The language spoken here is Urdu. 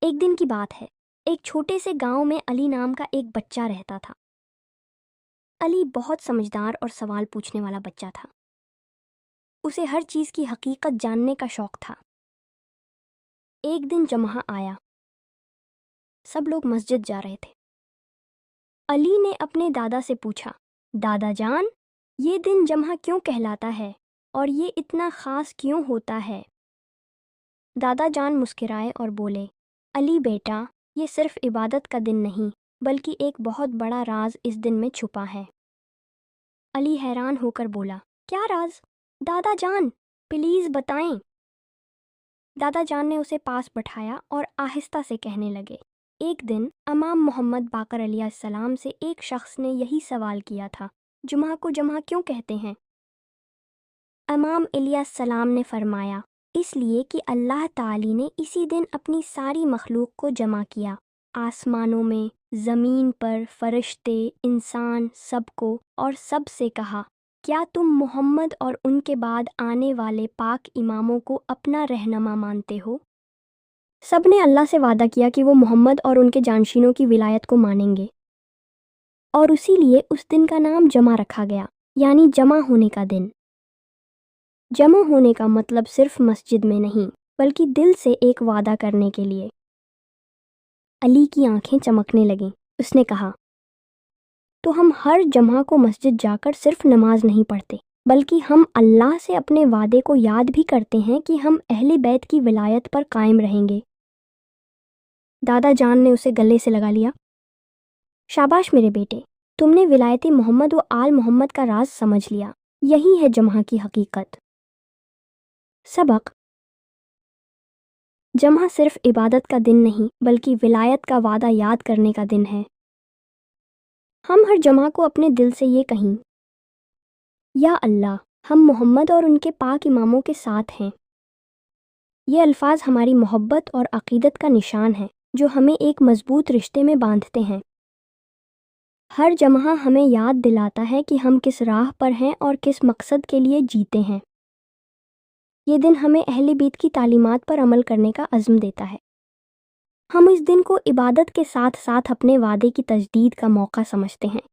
ایک دن کی بات ہے، ایک چھوٹے سے گاؤں میں علی نام کا ایک بچہ رہتا تھا۔ علی بہت سمجھدار اور سوال پوچھنے والا بچہ تھا۔ اسے ہر چیز کی حقیقت جاننے کا شوق تھا۔ ایک دن جمعہ آیا، سب لوگ مسجد جا رہے تھے۔ علی نے اپنے دادا سے پوچھا، دادا جان، یہ دن جمعہ کیوں کہلاتا ہے اور یہ اتنا خاص کیوں ہوتا ہے؟ دادا جان مسکرائے اور بولے، علی بیٹا، یہ صرف عبادت کا دن نہیں بلکہ ایک بہت بڑا راز اس دن میں چھپا ہے۔ علی حیران ہو کر بولا، کیا راز؟ دادا جان پلیز بتائیں۔ دادا جان نے اسے پاس بٹھایا اور آہستہ سے کہنے لگے، ایک دن امام محمد باقر علیہ السلام سے ایک شخص نے یہی سوال کیا تھا، جمعہ کو جمعہ کیوں کہتے ہیں؟ امام علیہ السلام نے فرمایا، اس لیے کہ اللہ تعالی نے اسی دن اپنی ساری مخلوق کو جمع کیا، آسمانوں میں، زمین پر، فرشتے، انسان، سب کو، اور سب سے کہا، کیا تم محمد اور ان کے بعد آنے والے پاک اماموں کو اپنا رہنما مانتے ہو؟ سب نے اللہ سے وعدہ کیا کہ وہ محمد اور ان کے جانشینوں کی ولایت کو مانیں گے، اور اسی لیے اس دن کا نام جمعہ رکھا گیا، یعنی جمع ہونے کا دن۔ جمع ہونے کا مطلب صرف مسجد میں نہیں بلکہ دل سے ایک وعدہ کرنے کے لیے۔ علی کی آنکھیں چمکنے لگیں۔ اس نے کہا، تو ہم ہر جمعہ کو مسجد جا کر صرف نماز نہیں پڑھتے بلکہ ہم اللہ سے اپنے وعدے کو یاد بھی کرتے ہیں کہ ہم اہل بیت کی ولایت پر قائم رہیں گے۔ دادا جان نے اسے گلے سے لگا لیا۔ شاباش میرے بیٹے، تم نے ولایت محمد و آل محمد کا راز سمجھ لیا، یہی ہے جمعہ کی حقیقت۔ سبق: جمعہ صرف عبادت کا دن نہیں بلکہ ولایت کا وعدہ یاد کرنے کا دن ہے۔ ہم ہر جمعہ کو اپنے دل سے یہ کہیں، یا اللہ، ہم محمد اور ان کے پاک اماموں کے ساتھ ہیں۔ یہ الفاظ ہماری محبت اور عقیدت کا نشان ہے جو ہمیں ایک مضبوط رشتے میں باندھتے ہیں۔ ہر جمعہ ہمیں یاد دلاتا ہے کہ ہم کس راہ پر ہیں اور کس مقصد کے لیے جیتے ہیں۔ یہ دن ہمیں اہل بیت کی تعلیمات پر عمل کرنے کا عزم دیتا ہے۔ ہم اس دن کو عبادت کے ساتھ ساتھ اپنے وعدے کی تجدید کا موقع سمجھتے ہیں۔